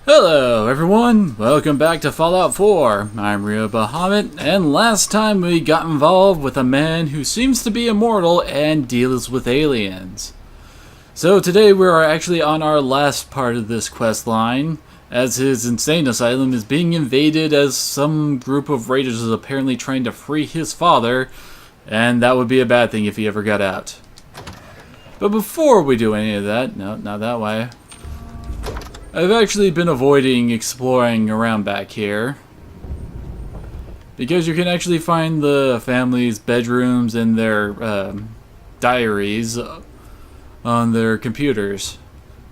Hello everyone, welcome back to Fallout 4. I'm Rio Bahamut, and last time we got involved with a man who seems to be immortal and deals with aliens. So today we are actually on our last part of this quest line, as his insane asylum is being invaded as some group of raiders is apparently trying to free his father, and that would be a bad thing if he ever got out. But before we do any of that, no, not that way. I've actually been avoiding exploring around back here, because you can actually find the family's bedrooms and their diaries on their computers.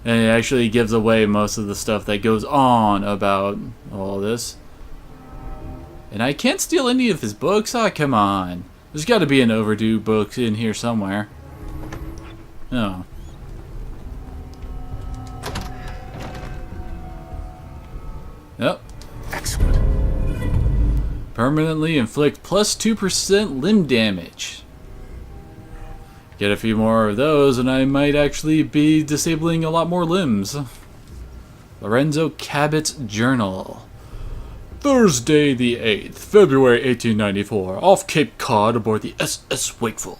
And it actually gives away most of the stuff that goes on about all this. And I can't steal any of his books? Ah, come on. There's got to be an overdue book in here somewhere. Oh. Yep. Excellent. Permanently inflict plus 2% limb damage. Get a few more of those and I might actually be disabling a lot more limbs. Lorenzo Cabot's journal. Thursday the 8th, February 1894, off Cape Cod aboard the SS Wakeful.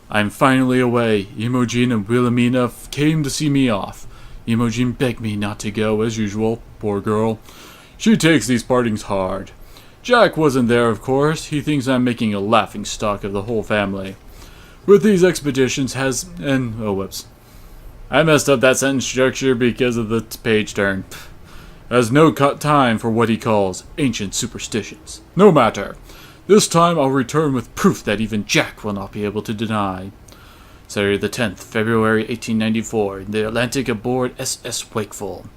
I'm finally away. Imogen and Wilhelmina came to see me off. Imogen begged me not to go, as usual. Poor girl. She takes these partings hard. Jack wasn't there, of course. He thinks I'm making a laughingstock of the whole family. With these expeditions oh, whoops. I messed up that sentence structure because of the page turn. Has no time for what he calls ancient superstitions. No matter. This time I'll return with proof that even Jack will not be able to deny. Saturday the 10th, February 1894, in the Atlantic aboard SS Wakeful.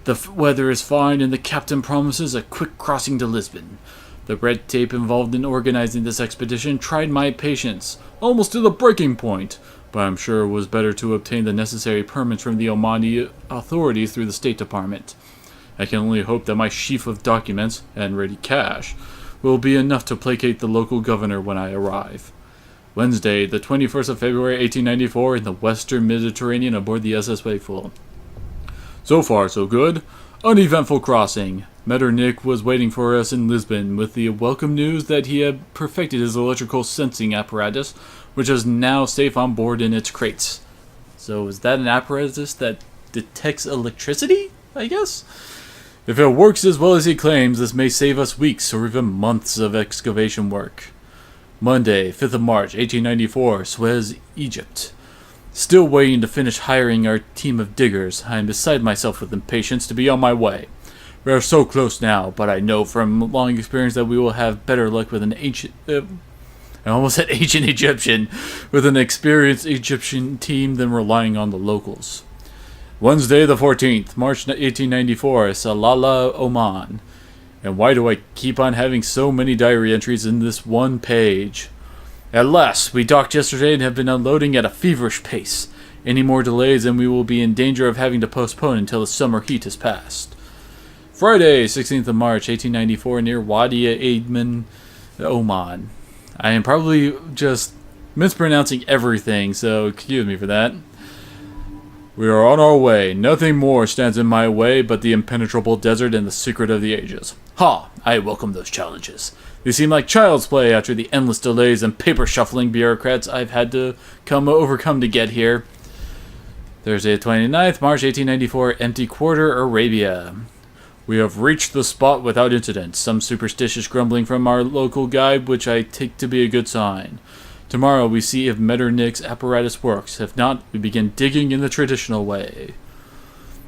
The weather is fine and the captain promises a quick crossing to Lisbon. The red tape involved in organizing this expedition tried my patience, almost to the breaking point, but I'm sure it was better to obtain the necessary permits from the Omani authorities through the State Department. I can only hope that my sheaf of documents, and ready cash, will be enough to placate the local governor when I arrive. Wednesday, the 21st of February 1894, in the Western Mediterranean aboard the SS Wakeful. So far, so good. Uneventful crossing. Metternich was waiting for us in Lisbon with the welcome news that he had perfected his electrical sensing apparatus, which is now safe on board in its crates. So is that an apparatus that detects electricity, I guess? If it works as well as he claims, this may save us weeks or even months of excavation work. Monday, 5th of March, 1894, Suez, Egypt. Still waiting to finish hiring our team of diggers. I am beside myself with impatience to be on my way. We are so close now, but I know from long experience that we will have better luck with an ancient... I almost said ancient Egyptian. With an experienced Egyptian team than relying on the locals. Wednesday the 14th, March 1894, Salalah, Oman. And why do I keep on having so many diary entries in this one page? At last, we docked yesterday and have been unloading at a feverish pace. Any more delays and we will be in danger of having to postpone until the summer heat has passed. Friday, 16th of March, 1894, near Wadi Aidman, Oman. I am probably just mispronouncing everything, so excuse me for that. We are on our way. Nothing more stands in my way but the impenetrable desert and the secret of the ages. Ha! I welcome those challenges. They seem like child's play after the endless delays and paper-shuffling bureaucrats I've had to overcome to get here. Thursday, 29th, March 1894, Empty Quarter, Arabia. We have reached the spot without incident. Some superstitious grumbling from our local guide, which I take to be a good sign. Tomorrow we see if Metternich's apparatus works. If not, we begin digging in the traditional way.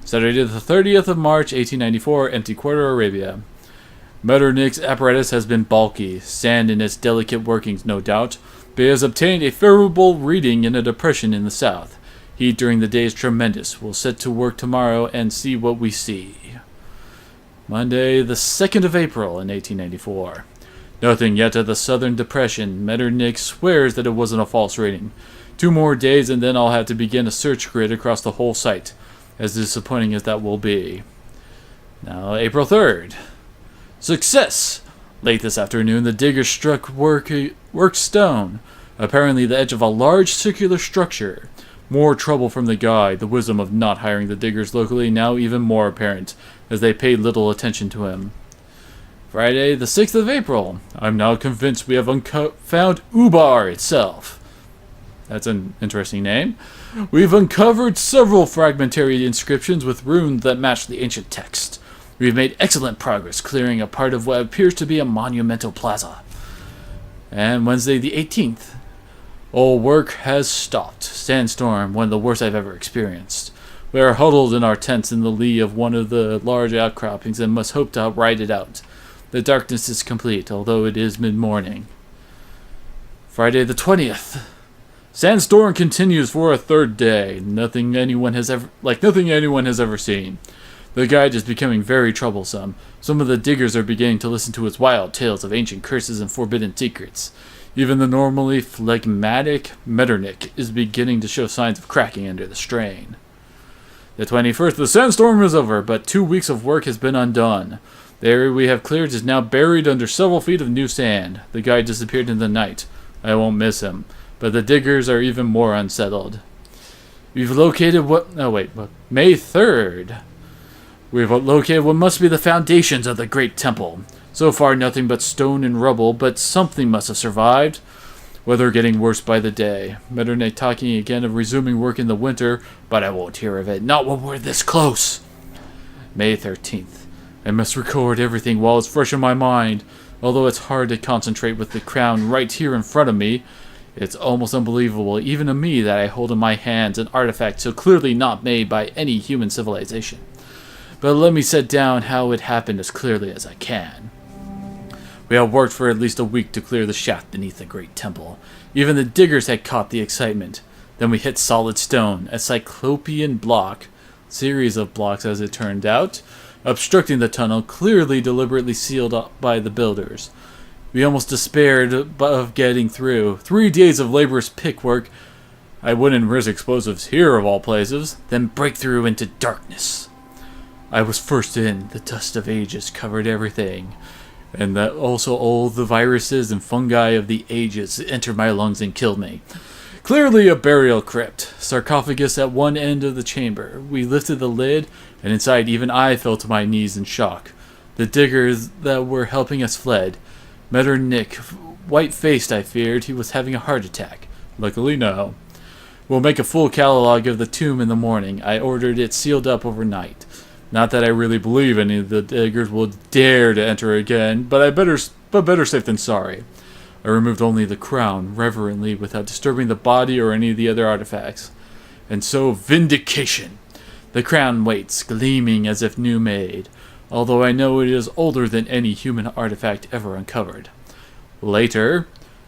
Saturday, the 30th of March, 1894, Empty Quarter, Arabia. Metternich's apparatus has been bulky, sand in its delicate workings, no doubt, but it has obtained a favorable reading in a depression in the south. Heat during the day is tremendous. We'll set to work tomorrow and see what we see. Monday, the 2nd of April in 1894. Nothing yet of the southern depression. Metternich swears that it wasn't a false reading. 2 more days and then I'll have to begin a search grid across the whole site, as disappointing as that will be. Now, April 3rd. Success! Late this afternoon, the diggers struck worked stone, apparently the edge of a large circular structure. More trouble from the guide, the wisdom of not hiring the diggers locally now even more apparent, as they paid little attention to him. Friday, the 6th of April. I'm now convinced we have found Ubar itself. That's an interesting name. We've uncovered several fragmentary inscriptions with runes that match the ancient text. We've made excellent progress clearing a part of what appears to be a monumental plaza. And Wednesday the 18th. All work has stopped. Sandstorm, one of the worst I've ever experienced. We are huddled in our tents in the lee of one of the large outcroppings and must hope to ride it out. The darkness is complete, although it is mid-morning. Friday the 20th. Sandstorm continues for a third day. Nothing anyone has ever seen. The guide is becoming very troublesome. Some of the diggers are beginning to listen to his wild tales of ancient curses and forbidden secrets. Even the normally phlegmatic Metternich is beginning to show signs of cracking under the strain. The 21st, the sandstorm is over, but 2 weeks of work has been undone. The area we have cleared is now buried under several feet of new sand. The guide disappeared in the night. I won't miss him, but the diggers are even more unsettled. We've located May 3rd. We've located what must be the foundations of the great temple. So far, nothing but stone and rubble, but something must have survived. Weather getting worse by the day. Metternich talking again of resuming work in the winter, but I won't hear of it. Not when we're this close. May 13th. I must record everything while it's fresh in my mind. Although it's hard to concentrate with the crown right here in front of me, it's almost unbelievable, even to me, that I hold in my hands an artifact so clearly not made by any human civilization. But let me set down how it happened as clearly as I can. We had worked for at least a week to clear the shaft beneath the great temple. Even the diggers had caught the excitement. Then we hit solid stone, a cyclopean block, series of blocks as it turned out, obstructing the tunnel, clearly deliberately sealed up by the builders. We almost despaired of getting through. 3 days of laborious pickwork. I wouldn't risk explosives here of all places. Then break through into darkness. I was first in. The dust of ages covered everything. And that also all the viruses and fungi of the ages entered my lungs and killed me. Clearly a burial crypt. Sarcophagus at one end of the chamber. We lifted the lid, and inside even I fell to my knees in shock. The diggers that were helping us fled. Metternich, white-faced, I feared he was having a heart attack. Luckily, no. We'll make a full catalog of the tomb in the morning. I ordered it sealed up overnight. Not that I really believe any of the diggers will dare to enter again, but better safe than sorry. I removed only the crown, reverently, without disturbing the body or any of the other artifacts. And so, vindication! The crown waits, gleaming as if new made, although I know it is older than any human artifact ever uncovered. Later,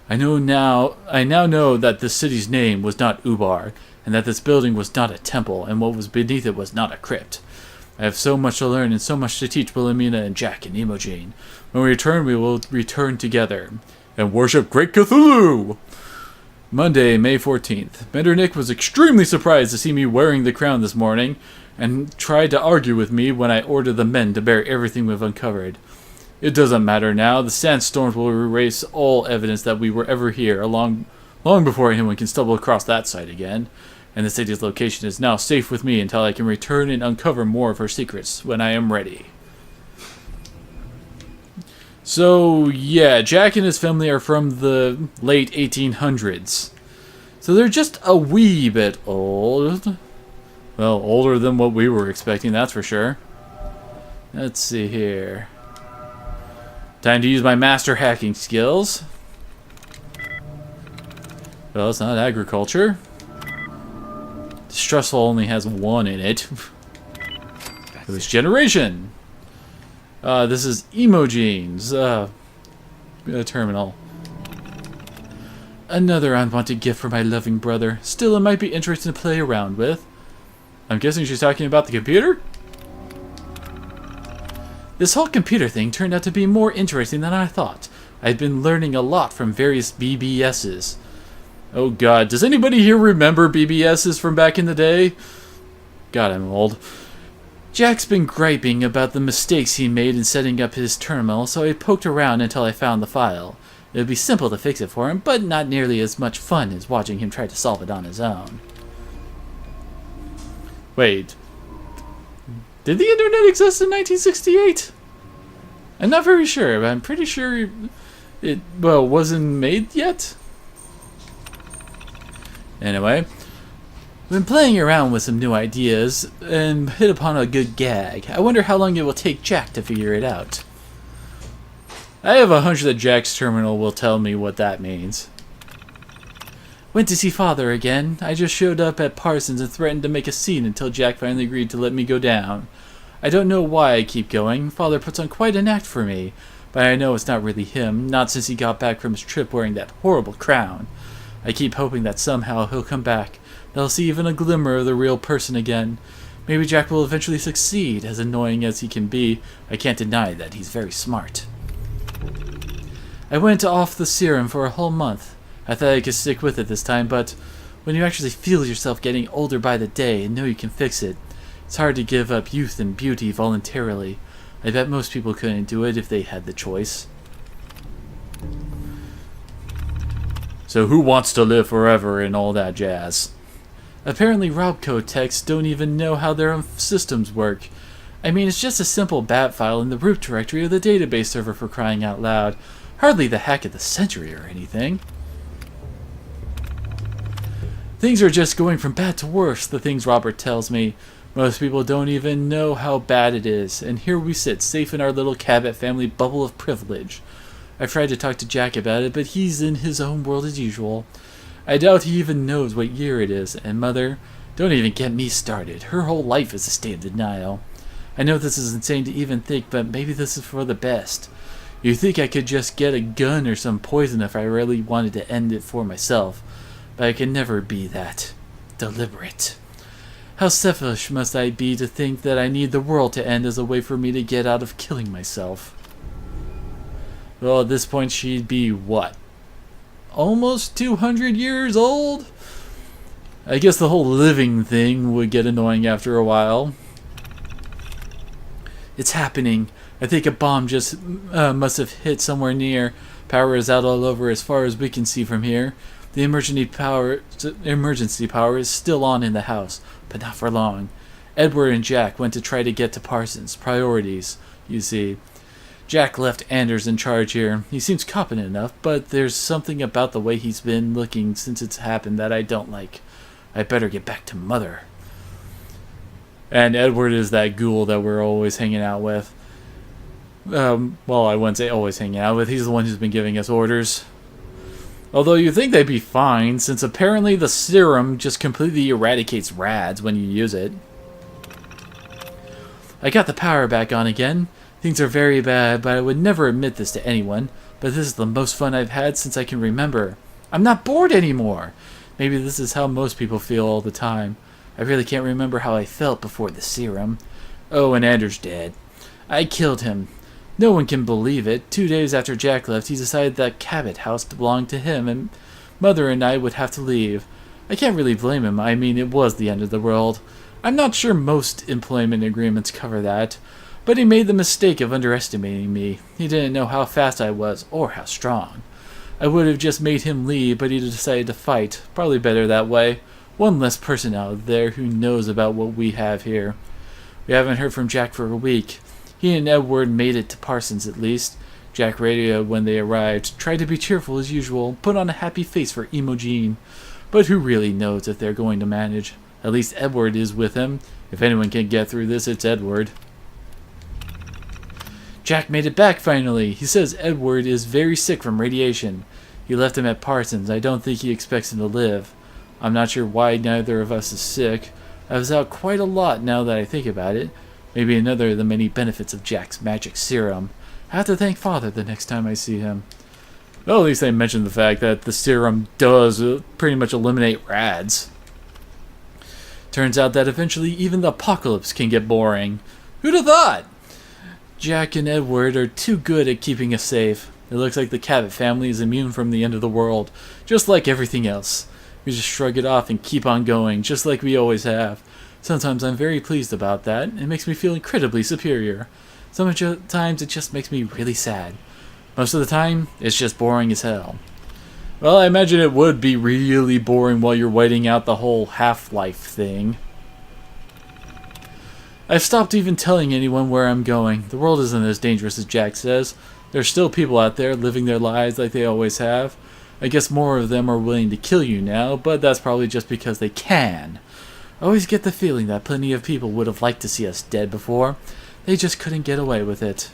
I now know that this city's name was not Ubar, and that this building was not a temple, and what was beneath it was not a crypt. I have so much to learn and so much to teach Wilhelmina and Jack and Imogen. When we return, we will return together and worship Great Cthulhu! Monday, May 14th. Metternich was extremely surprised to see me wearing the crown this morning, and tried to argue with me when I ordered the men to bury everything we've uncovered. It doesn't matter now. The sandstorms will erase all evidence that we were ever here, long before anyone can stumble across that site again. And the city's location is now safe with me until I can return and uncover more of her secrets when I am ready. So, yeah, Jack and his family are from the late 1800s. So they're just a wee bit old. Well, older than what we were expecting, that's for sure. Let's see here. Time to use my master hacking skills. Well, it's not agriculture. Stressful only has 1 in it. It was generation. This is Imogen's terminal. Another unwanted gift for my loving brother. Still, it might be interesting to play around with. I'm guessing she's talking about the computer? This whole computer thing turned out to be more interesting than I thought. I've been learning a lot from various BBSs. Oh god, does anybody here remember BBSs from back in the day? God, I'm old. Jack's been griping about the mistakes he made in setting up his terminal, so I poked around until I found the file. It would be simple to fix it for him, but not nearly as much fun as watching him try to solve it on his own. Wait. Did the internet exist in 1968? I'm not very sure, but I'm pretty sure it, well, wasn't made yet? Anyway, I've been playing around with some new ideas and hit upon a good gag. I wonder how long it will take Jack to figure it out. I have a hunch that Jack's terminal will tell me what that means. Went to see Father again. I just showed up at Parsons and threatened to make a scene until Jack finally agreed to let me go down. I don't know why I keep going. Father puts on quite an act for me, but I know it's not really him, not since he got back from his trip wearing that horrible crown. I keep hoping that somehow he'll come back, that I'll see even a glimmer of the real person again. Maybe Jack will eventually succeed. As annoying as he can be, I can't deny that he's very smart. I went off the serum for a whole month. I thought I could stick with it this time, but when you actually feel yourself getting older by the day and know you can fix it, it's hard to give up youth and beauty voluntarily. I bet most people couldn't do it if they had the choice. So who wants to live forever and all that jazz? Apparently Robco techs don't even know how their own systems work. I mean, it's just a simple bat file in the root directory of the database server, for crying out loud. Hardly the hack of the century or anything. Things are just going from bad to worse, the things Robert tells me. Most people don't even know how bad it is, and here we sit, safe in our little Cabot family bubble of privilege. I've tried to talk to Jack about it, but he's in his own world as usual. I doubt he even knows what year it is, and Mother, don't even get me started. Her whole life is a state of denial. I know this is insane to even think, but maybe this is for the best. You'd think I could just get a gun or some poison if I really wanted to end it for myself, but I can never be that deliberate. How selfish must I be to think that I need the world to end as a way for me to get out of killing myself? Well, at this point she'd be, what? Almost 200 years old? I guess the whole living thing would get annoying after a while. It's happening. I think a bomb just must have hit somewhere near. Power is out all over as far as we can see from here. The emergency power is still on in the house, but not for long. Edward and Jack went to try to get to Parsons. Priorities, you see. Jack left Anders in charge here. He seems competent enough, but there's something about the way he's been looking since it's happened that I don't like. I better get back to Mother. And Edward is that ghoul that we're always hanging out with. Well, I wouldn't say always hanging out with. He's the one who's been giving us orders. Although you'd think they'd be fine, since apparently the serum just completely eradicates rads when you use it. I got the power back on again. Things are very bad, but I would never admit this to anyone. But this is the most fun I've had since I can remember. I'm not bored anymore. Maybe this is how most people feel all the time. I really can't remember how I felt before the serum. Oh, and Anders dead. I killed him. No one can believe it. 2 days after Jack left, he decided that Cabot house belonged to him, and Mother and I would have to leave. I can't really blame him. I mean, it was the end of the world. I'm not sure most employment agreements cover that, but he made the mistake of underestimating me. He didn't know how fast I was, or how strong. I would have just made him leave, but he decided to fight. Probably better that way. One less person out there who knows about what we have here. We haven't heard from Jack for a week. He and Edward made it to Parsons at least. Jack radioed when they arrived, tried to be cheerful as usual, put on a happy face for Imogen. But who really knows if they're going to manage? At least Edward is with him. If anyone can get through this, it's Edward. Jack made it back finally. He says Edward is very sick from radiation. He left him at Parsons. I don't think he expects him to live. I'm not sure why neither of us is sick. I was out quite a lot now that I think about it. Maybe another of the many benefits of Jack's magic serum. I have to thank Father the next time I see him. Well, at least they mentioned the fact that the serum does pretty much eliminate rads. Turns out that eventually even the apocalypse can get boring. Who'd have thought? Jack and Edward are too good at keeping us safe. It looks like the Cabot family is immune from the end of the world, just like everything else. We just shrug it off and keep on going, just like we always have. Sometimes I'm very pleased about that. It makes me feel incredibly superior. Sometimes it just makes me really sad. Most of the time, it's just boring as hell. Well, I imagine it would be really boring while you're waiting out the whole Half-Life thing. I've stopped even telling anyone where I'm going. The world isn't as dangerous as Jack says. There's still people out there living their lives like they always have. I guess more of them are willing to kill you now, but that's probably just because they can. I always get the feeling that plenty of people would have liked to see us dead before. They just couldn't get away with it.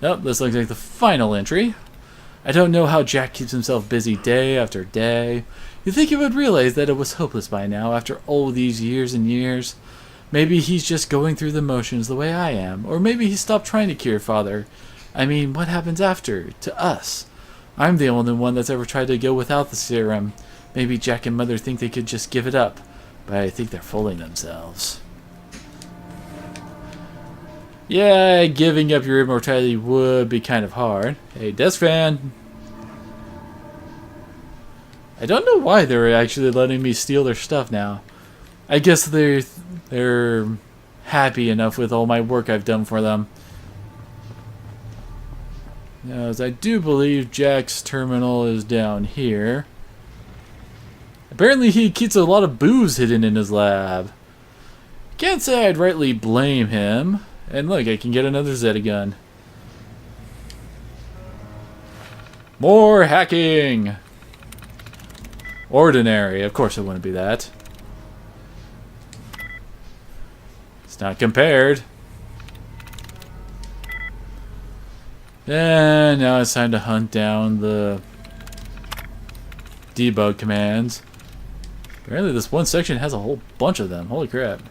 Oh, this looks like the final entry. I don't know how Jack keeps himself busy day after day. You'd think he would realize that it was hopeless by now after all these years and years. Maybe he's just going through the motions the way I am, or maybe he stopped trying to cure Father. I mean, what happens after? To us? I'm the only one that's ever tried to go without the serum. Maybe Jack and Mother think they could just give it up, but I think they're fooling themselves. Yeah, giving up your immortality would be kind of hard. Hey, desk fan. I don't know why they're actually letting me steal their stuff now. I guess they're happy enough with all my work I've done for them. Now, as I do believe Jack's terminal is down here. Apparently he keeps a lot of booze hidden in his lab. Can't say I'd rightly blame him. And look, I can get another Zeta gun. More hacking! Ordinary, of course it wouldn't be that. It's not compared. And now it's time to hunt down the debug commands. Apparently this one section has a whole bunch of them. Holy crap.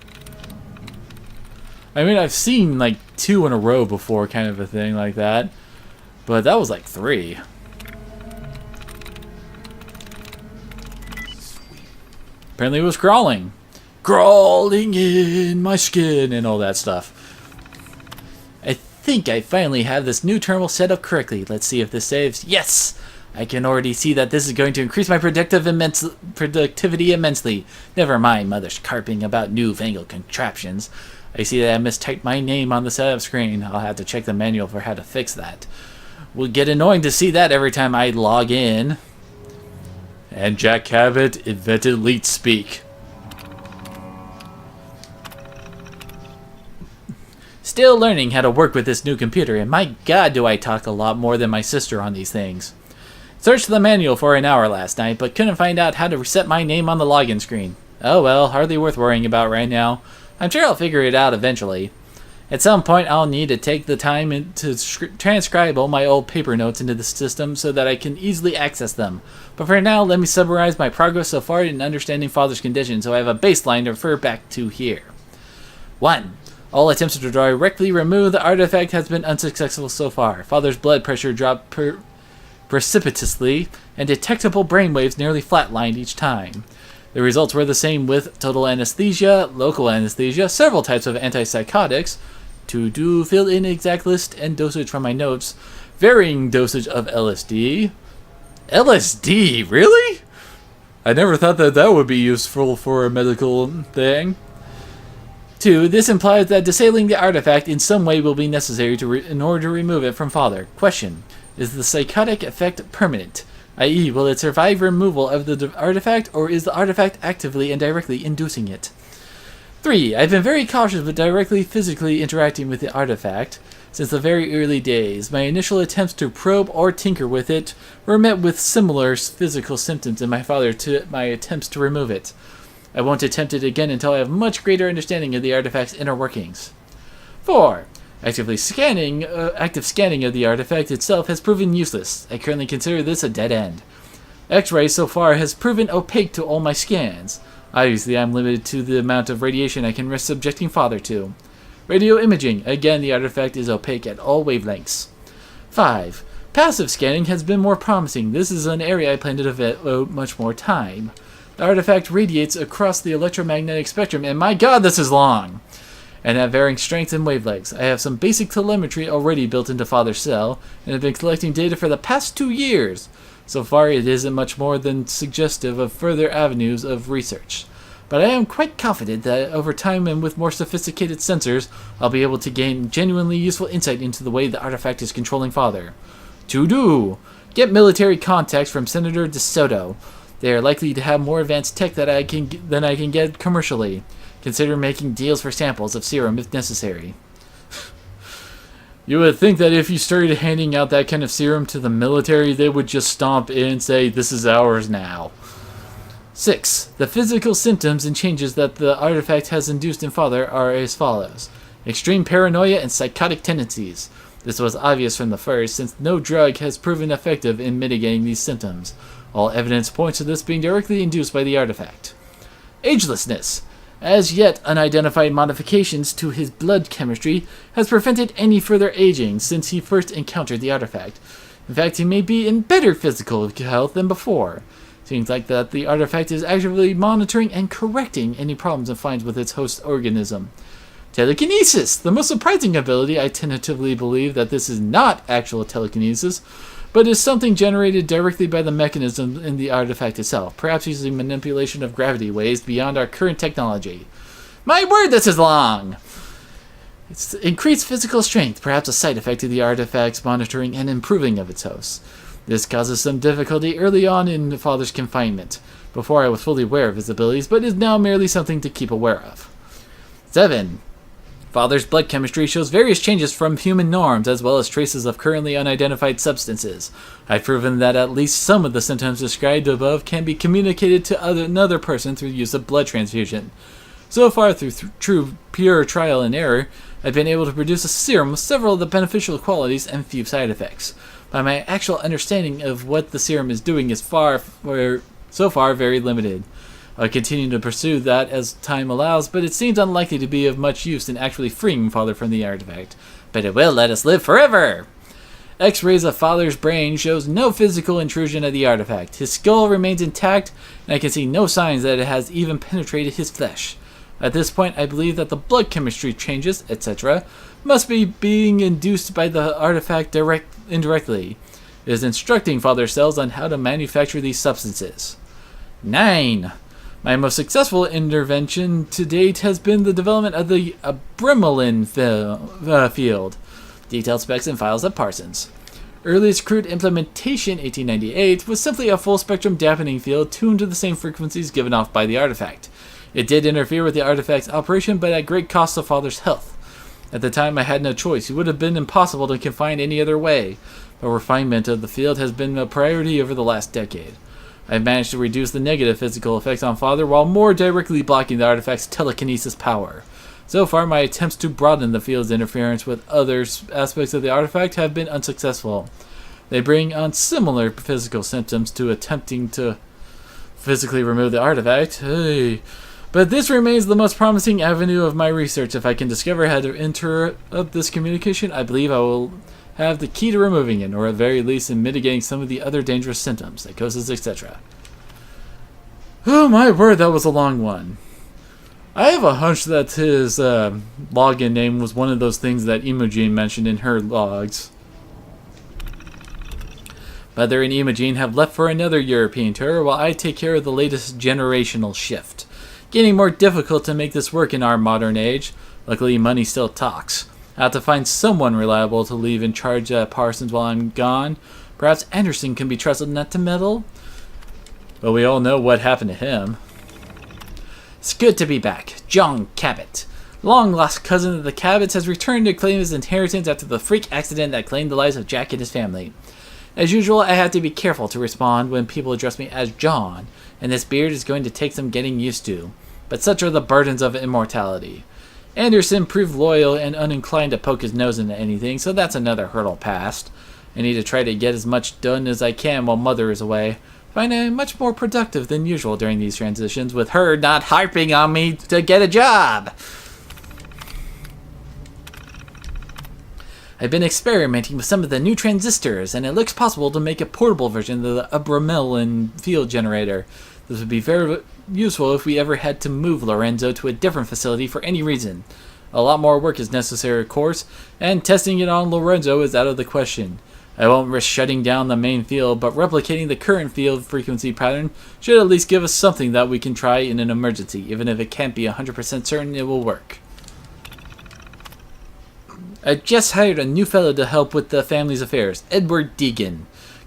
I mean, I've seen like 2 in a row before, kind of a thing like that. But that was like 3. Apparently it was crawling. Crawling in my skin and all that stuff. I think I finally have this new terminal set up correctly. Let's see if this saves. Yes! I can already see that this is going to increase my productivity immensely. Never mind Mother's carping about newfangled contraptions. I see that I mistyped my name on the setup screen. I'll have to check the manual for how to fix that. Will get annoying to see that every time I log in. And Jack Cabot invented leet speak. Still learning how to work with this new computer, and my god do I talk a lot more than my sister on these things. Searched the manual for an hour last night, but couldn't find out how to reset my name on the login screen. Oh well, hardly worth worrying about right now. I'm sure I'll figure it out eventually. At some point, I'll need to take the time to transcribe all my old paper notes into the system so that I can easily access them. But for now, let me summarize my progress so far in understanding Father's condition so I have a baseline to refer back to here. 1. All attempts to directly remove the artifact has been unsuccessful so far. Father's blood pressure dropped precipitously, and detectable brainwaves nearly flatlined each time. The results were the same with total anesthesia, local anesthesia, several types of antipsychotics, to-do fill-in exact list and dosage from my notes, varying dosage of LSD. LSD? Really? I never thought that that would be useful for a medical thing. 2. This implies that disabling the artifact in some way will be necessary in order to remove it from Father. Question. Is the psychotic effect permanent? I.e., will it survive removal of the artifact, or is the artifact actively and directly inducing it? 3. I've been very cautious with directly physically interacting with the artifact. Since the very early days, my initial attempts to probe or tinker with it were met with similar physical symptoms in my father to my attempts to remove it. I won't attempt it again until I have much greater understanding of the artifact's inner workings. 4. Active scanning of the artifact itself has proven useless. I currently consider this a dead end. X-ray so far has proven opaque to all my scans. Obviously, I'm limited to the amount of radiation I can risk subjecting Father to. Radio imaging. Again, the artifact is opaque at all wavelengths. 5. Passive scanning has been more promising. This is an area I plan to devote much more time. The artifact radiates across the electromagnetic spectrum, and my god, this is long! And at varying strengths and wavelengths. I have some basic telemetry already built into Father's cell, and have been collecting data for the past 2 years. So far, it isn't much more than suggestive of further avenues of research. But I am quite confident that over time and with more sophisticated sensors, I'll be able to gain genuinely useful insight into the way the artifact is controlling Father. To do! Get military contacts from Senator DeSoto. They are likely to have more advanced tech than I can get commercially. Consider making deals for samples of serum if necessary. You would think that if you started handing out that kind of serum to the military, they would just stomp in and say, this is ours now. 6. The physical symptoms and changes that the artifact has induced in Father are as follows. Extreme paranoia and psychotic tendencies. This was obvious from the first, since no drug has proven effective in mitigating these symptoms. All evidence points to this being directly induced by the artifact. Agelessness. As yet unidentified modifications to his blood chemistry has prevented any further aging since he first encountered the artifact. In fact, he may be in better physical health than before. Seems like that the artifact is actively monitoring and correcting any problems it finds with its host organism. Telekinesis! The most surprising ability. I tentatively believe that this is not actual telekinesis, but is something generated directly by the mechanism in the artifact itself, perhaps using manipulation of gravity waves beyond our current technology. My word, this is long! It's increased physical strength, perhaps a side effect of the artifact's monitoring and improving of its hosts. This causes some difficulty early on in Father's confinement. Before I was fully aware of his abilities, but is now merely something to keep aware of. 7. Father's blood chemistry shows various changes from human norms, as well as traces of currently unidentified substances. I've proven that at least some of the symptoms described above can be communicated to another person through the use of blood transfusion. So far, through true pure trial and error, I've been able to produce a serum with several of the beneficial qualities and few side effects. But my actual understanding of what the serum is doing is so far very limited. I'll continue to pursue that as time allows, but it seems unlikely to be of much use in actually freeing Father from the artifact. But it will let us live forever! X-rays of Father's brain shows no physical intrusion of the artifact. His skull remains intact, and I can see no signs that it has even penetrated his flesh. At this point, I believe that the blood chemistry changes, etc., must be being induced by the artifact indirectly. It is instructing Father's cells on how to manufacture these substances. 9. My most successful intervention to date has been the development of the Abremelin field. Detailed specs and files at Parsons. Earliest crude implementation, 1898, was simply a full-spectrum dampening field tuned to the same frequencies given off by the artifact. It did interfere with the artifact's operation, but at great cost to Father's health. At the time, I had no choice. It would have been impossible to confine any other way. But refinement of the field has been a priority over the last decade. I've managed to reduce the negative physical effects on Father while more directly blocking the artifact's telekinesis power. So far, my attempts to broaden the field's interference with other aspects of the artifact have been unsuccessful. They bring on similar physical symptoms to attempting to physically remove the artifact. Hey. But this remains the most promising avenue of my research. If I can discover how to interrupt this communication, I believe I will have the key to removing it, or at very least in mitigating some of the other dangerous symptoms, psychosis, etc. Oh my word, that was a long one. I have a hunch that his login name was one of those things that Imogen mentioned in her logs. Mother and Imogen have left for another European tour while I take care of the latest generational shift. Getting more difficult to make this work in our modern age. Luckily, money still talks. I have to find someone reliable to leave in charge at Parsons while I'm gone. Perhaps Anderson can be trusted not to meddle? But we all know what happened to him. It's good to be back. John Cabot, long-lost cousin of the Cabots, has returned to claim his inheritance after the freak accident that claimed the lives of Jack and his family. As usual, I have to be careful to respond when people address me as John, and this beard is going to take some getting used to. But such are the burdens of immortality. Anderson proved loyal and uninclined to poke his nose into anything, so that's another hurdle passed. I need to try to get as much done as I can while Mother is away. Find I much more productive than usual during these transitions, with her not harping on me to get a job. I've been experimenting with some of the new transistors, and it looks possible to make a portable version of the Abremelin field generator. This would be very useful if we ever had to move Lorenzo to a different facility for any reason. A lot more work is necessary, of course, and testing it on Lorenzo is out of the question. I won't risk shutting down the main field, but replicating the current field frequency pattern should at least give us something that we can try in an emergency, even if it can't be 100% certain it will work. I just hired a new fellow to help with the family's affairs, Edward Deegan.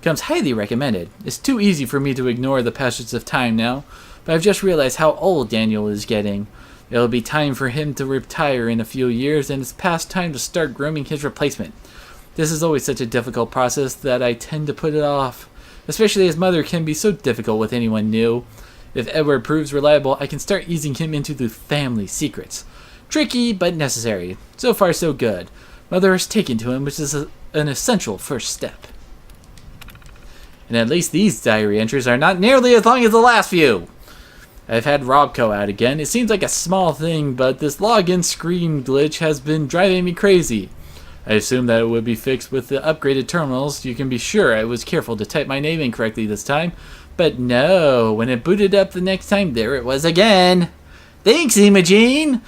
Comes highly recommended. It's too easy for me to ignore the passage of time now, but I've just realized how old Daniel is getting. It'll be time for him to retire in a few years, and it's past time to start grooming his replacement. This is always such a difficult process that I tend to put it off, especially as mother can be so difficult with anyone new. If Edward proves reliable, I can start easing him into the family secrets. Tricky, but necessary. So far, so good. Mother has taken to him, which is an essential first step. And at least these diary entries are not nearly as long as the last few. I've had Robco out again. It seems like a small thing, but this login screen glitch has been driving me crazy. I assumed that it would be fixed with the upgraded terminals. You can be sure I was careful to type my name incorrectly this time. But no, when it booted up the next time, there it was again. Thanks, Imogene!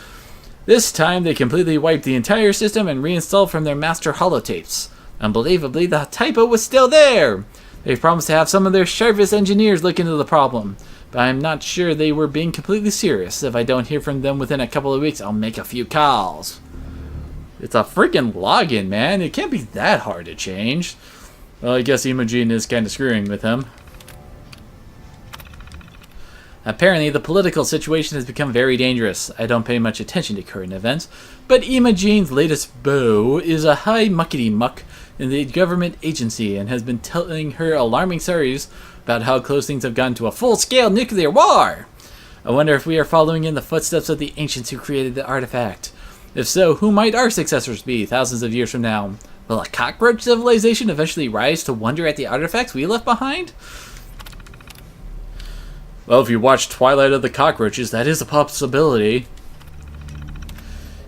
This time, they completely wiped the entire system and reinstalled from their master holotapes. Unbelievably, the typo was still there! They've promised to have some of their sharpest engineers look into the problem, but I'm not sure they were being completely serious. If I don't hear from them within a couple of weeks, I'll make a few calls. It's a freaking login, man. It can't be that hard to change. Well, I guess Imogene is kind of screwing with him. Apparently, the political situation has become very dangerous. I don't pay much attention to current events, but Imogene's latest beau is a high muckety-muck in the government agency and has been telling her alarming stories about how close things have gotten to a full-scale nuclear war. I wonder if we are following in the footsteps of the ancients who created the artifact. If so, who might our successors be thousands of years from now? Will a cockroach civilization eventually rise to wonder at the artifacts we left behind? Well, if you watch Twilight of the Cockroaches, that is a possibility.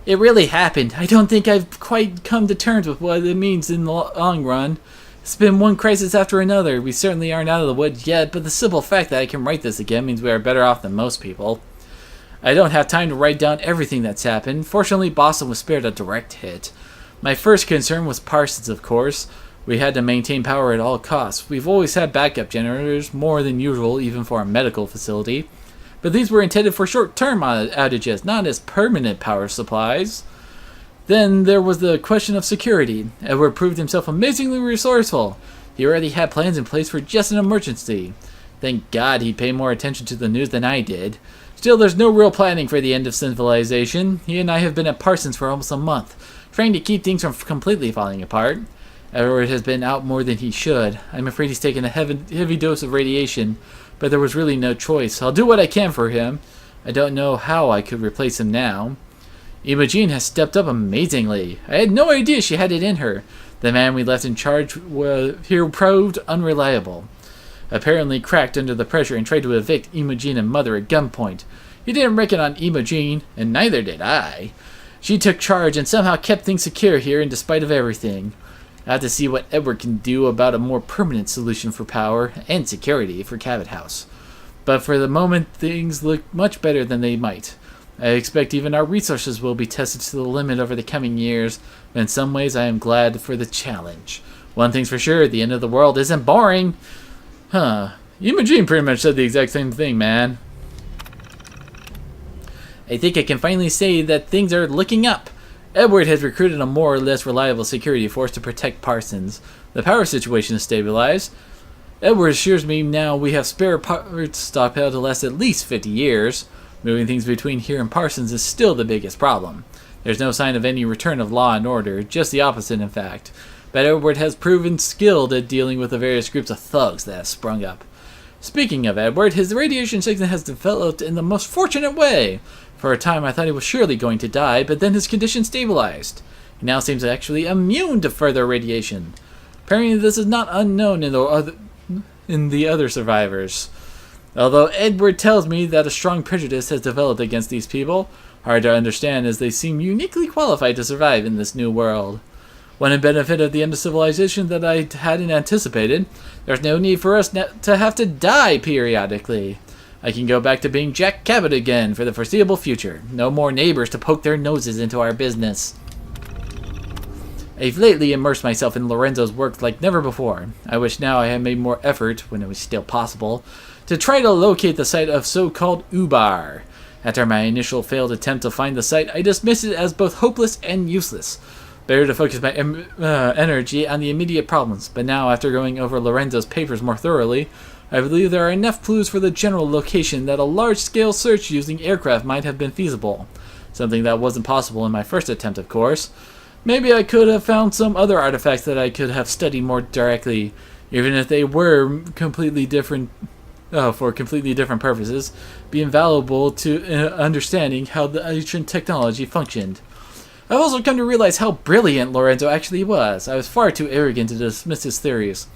It really happened. I don't think I've quite come to terms with what it means in the long run. It's been one crisis after another. We certainly aren't out of the woods yet, but the simple fact that I can write this again means we are better off than most people. I don't have time to write down everything that's happened. Fortunately, Boston was spared a direct hit. My first concern was Parsons, of course. We had to maintain power at all costs. We've always had backup generators, more than usual even for a medical facility. But these were intended for short-term outages, not as permanent power supplies. Then there was the question of security. Edward proved himself amazingly resourceful. He already had plans in place for just an emergency. Thank God he paid more attention to the news than I did. Still, there's no real planning for the end of civilization. He and I have been at Parsons for almost a month, trying to keep things from completely falling apart. Edward has been out more than he should. I'm afraid he's taken a heavy dose of radiation, but there was really no choice. I'll do what I can for him. I don't know how I could replace him now. Imogene has stepped up amazingly. I had no idea she had it in her. The man we left in charge here proved unreliable. Apparently cracked under the pressure and tried to evict Imogene and Mother at gunpoint. He didn't reckon on Imogene, and neither did I. She took charge and somehow kept things secure here in despite of everything. I have to see what Edward can do about a more permanent solution for power and security for Cabot House. But for the moment, things look much better than they might. I expect even our resources will be tested to the limit over the coming years, but in some ways I am glad for the challenge. One thing's for sure, the end of the world isn't boring. Imogene pretty much said the exact same thing, man. I think I can finally say that things are looking up. Edward has recruited a more or less reliable security force to protect Parsons. The power situation is stabilized. Edward assures me now we have spare parts stockpiled to last at least 50 years. Moving things between here and Parsons is still the biggest problem. There's no sign of any return of law and order, just the opposite in fact. But Edward has proven skilled at dealing with the various groups of thugs that have sprung up. Speaking of Edward, his radiation sickness has developed in the most fortunate way. For a time I thought he was surely going to die, but then his condition stabilized. He now seems actually immune to further radiation. Apparently this is not unknown in the other survivors. Although Edward tells me that a strong prejudice has developed against these people, hard to understand as they seem uniquely qualified to survive in this new world. One benefit of the end of civilization that I hadn't anticipated, there's no need for us to have to die periodically. I can go back to being Jack Cabot again for the foreseeable future. No more neighbors to poke their noses into our business. I've lately immersed myself in Lorenzo's work like never before. I wish now I had made more effort, when it was still possible, to try to locate the site of so-called Ubar. After my initial failed attempt to find the site, I dismissed it as both hopeless and useless. Better to focus my energy on the immediate problems, but now after going over Lorenzo's papers more thoroughly, I believe there are enough clues for the general location that a large-scale search using aircraft might have been feasible. Something that wasn't possible in my first attempt, of course. Maybe I could have found some other artifacts that I could have studied more directly, even if they were completely different, for completely different purposes, be invaluable to understanding how the ancient technology functioned. I've also come to realize how brilliant Lorenzo actually was. I was far too arrogant to dismiss his theories.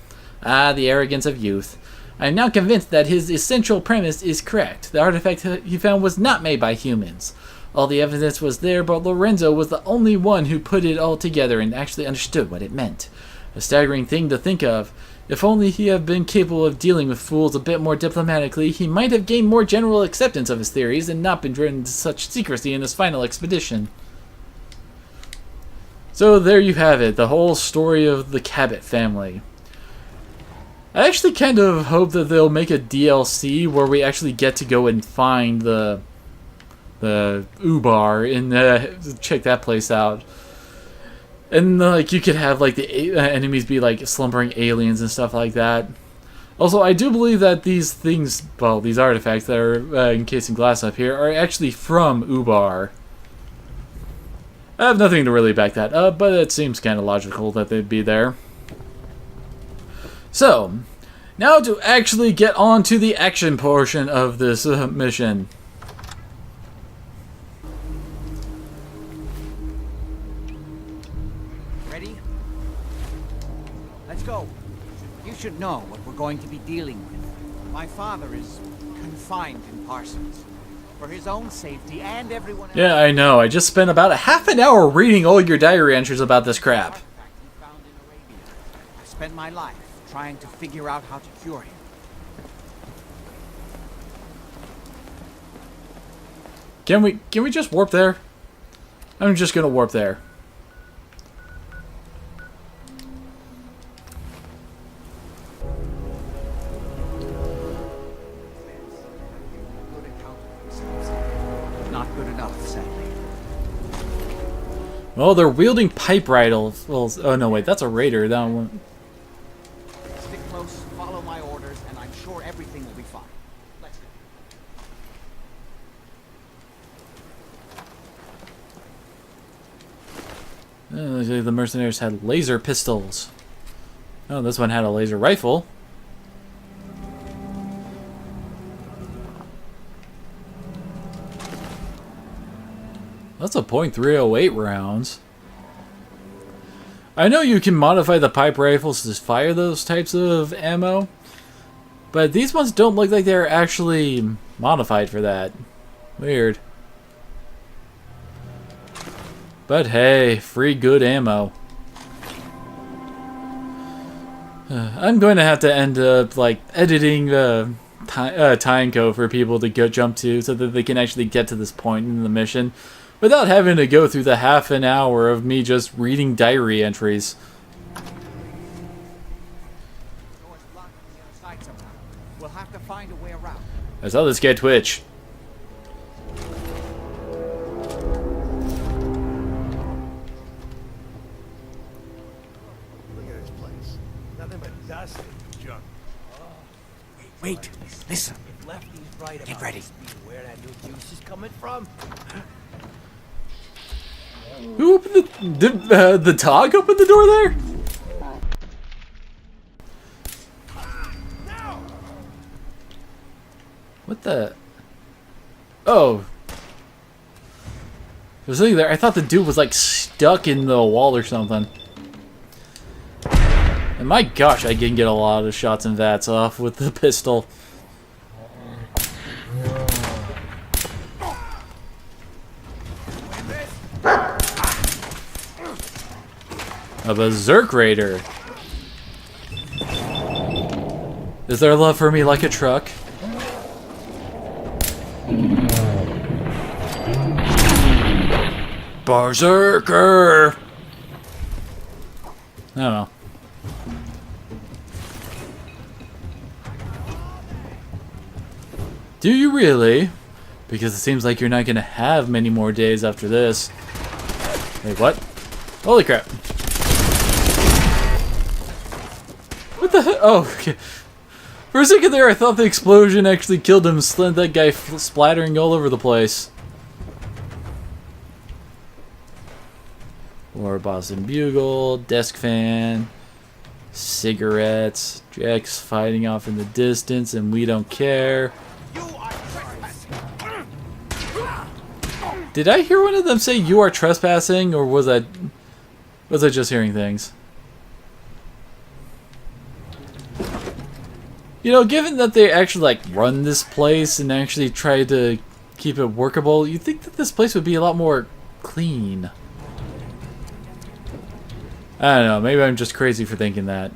Ah, the arrogance of youth. I am now convinced that his essential premise is correct. The artifact he found was not made by humans. All the evidence was there, but Lorenzo was the only one who put it all together and actually understood what it meant. A staggering thing to think of. If only he had been capable of dealing with fools a bit more diplomatically, he might have gained more general acceptance of his theories and not been driven to such secrecy in his final expedition. So there you have it, the whole story of the Cabot family. I actually kind of hope that they'll make a DLC where we actually get to go and find the U-Bar and check that place out. And like you could have like the enemies be like slumbering aliens and stuff like that. Also, I do believe that these things, well, these artifacts that are encased in glass up here are actually from U-Bar. I have nothing to really back that up, but it seems kind of logical that they'd be there. So, now to actually get on to the action portion of this mission. Ready? Let's go. You should know what we're going to be dealing with. My father is confined in Parsons. For his own safety and everyone else. Yeah, I know. I just spent about a half an hour reading all your diary entries about this crap. I spent my life trying to figure out how to cure him. Can we just warp there? I'm just gonna warp there. Not good enough, sadly. Well, they're wielding pipe rifles. Well, oh no, wait, that's a raider. That one. Stick close, follow my orders, and I'm sure everything will be fine. Let's go. The mercenaries had laser pistols. Oh, this one had a laser rifle. That's a .308 rounds. I know you can modify the pipe rifles to fire those types of ammo, but these ones don't look like they're actually modified for that. Weird. But hey, free good ammo. I'm going to have to end up like editing the time code for people to go jump to so that they can actually get to this point in the mission without having to go through the half an hour of me just reading diary entries. We'll have to find a way around. I saw this guy twitch. Wait, listen. Right, Get ready. Where that new juice is coming from? Who opened the dog opened the door there? What the? Oh. There's something there. I thought the dude was like stuck in the wall or something. And my gosh, I can get a lot of shots and VATs off with the pistol. A berserk raider. Is there love for me like a truck? Berserker! I don't know. Do you really? Because it seems like you're not gonna have many more days after this. Wait, what? Holy crap. What the heck? Oh, okay. For a second there, I thought the explosion actually killed him, sent that guy splattering all over the place. More Boston Bugle, desk fan, cigarettes, Jack's fighting off in the distance, and we don't care. Did I hear one of them say "you are trespassing," or was I just hearing things? You know, given that they actually like run this place and actually try to keep it workable, you'd think that this place would be a lot more clean. I don't know, maybe I'm just crazy for thinking that.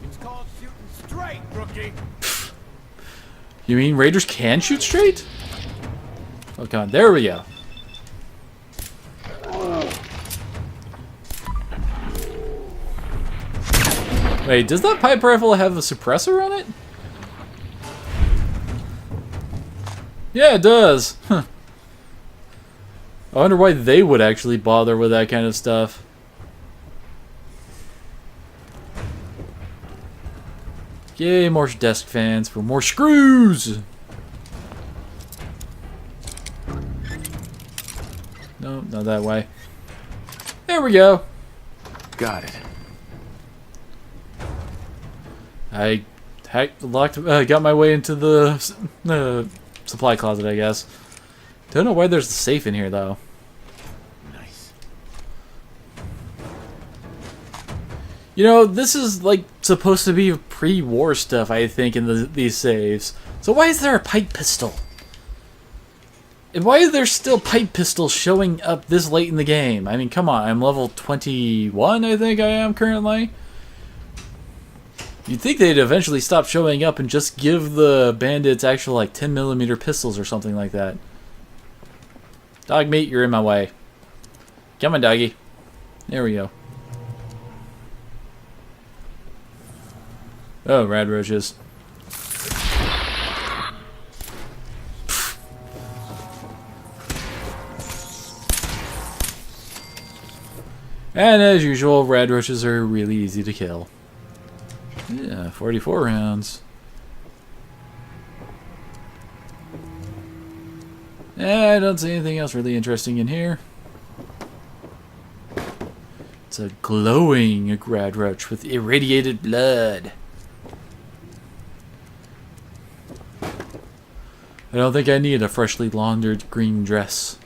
It's called shooting straight, rookie. You mean Raiders can shoot straight? Oh, come on, there we go. Wait, does that pipe rifle have a suppressor on it? Yeah, it does. Huh. I wonder why they would actually bother with that kind of stuff. Yay, more desk fans for more screws! No, not that way. There we go. Got it. I got my way into the supply closet, I guess. Don't know why there's a safe in here, though. Nice. You know, this is like supposed to be pre-war stuff, I think, in these saves. So why is there a pipe pistol? And why are there still pipe pistols showing up this late in the game? I mean, come on, I'm level 21, I think I am currently. You'd think they'd eventually stop showing up and just give the bandits actual like 10mm pistols or something like that. Dog meat, you're in my way. Come on, doggy. There we go. Oh, rad roaches. And as usual, rad roaches are really easy to kill. Yeah, 44 rounds. I don't see anything else really interesting in here. It's a glowing rad roach with irradiated blood. I don't think I need a freshly laundered green dress.